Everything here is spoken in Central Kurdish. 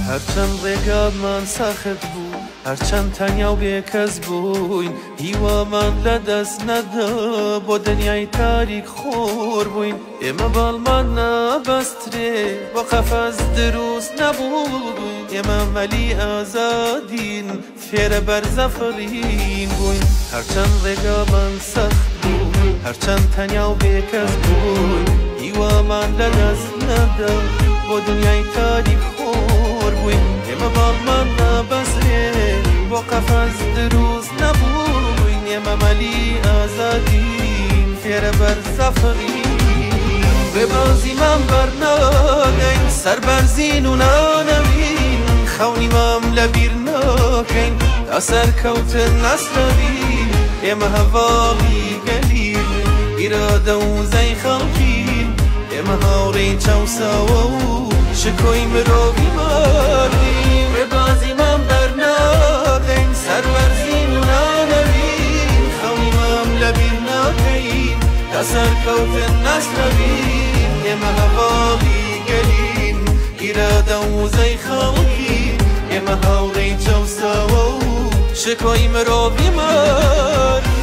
هەرچەند ڕێگامان سەخت بوو، هەرچەند تەنیا و بێکەس بووین، هیوامان لەدەست نەدا بۆ دنیای تاریک خۆر بووین. ئێمە باڵمان نابەسترێ بۆ قەفەس دروست نەبووین، ئێمە مەلی ئازادین فێرە بەرزەفڕین بووین. هەرچەند ڕێگامان سەخت بوو، هەرچەند تەنیا و بێکەس بووین، هیوامان لەدەست نەدا بۆ دنیای تاریک خۆر بووین. ئێمە باڵمان نابەسترێ بۆ قەفەس دروست نەبووین، ئێمە مەلی ئازادین فێرە بەرزەفڕین. ڕێبازیمان بەرناگەین سەربەرزین و نانەوین، خەونیمام لەبیر ناکەین تا سەرکەوتن نەسنەبین. ئێمە هەڤاڵی گەلین ئیرادە و زەی خەڵکین، ئێمە هاوڕێی چاوساوە و شکۆی مرۆڤی ماردین. ڕێبازیمان بەرناگەین سەربەرزین و نانەوین، خەونیمام لەبیر ناکەین تا سەرکەوتن نەسنەبین. ئێمە هەڤاڵی گەلین ئیرادە و زەی خەڵکین، ئێمە هاوڕێی چاوساوە و شکۆی مرۆڤی ماردین.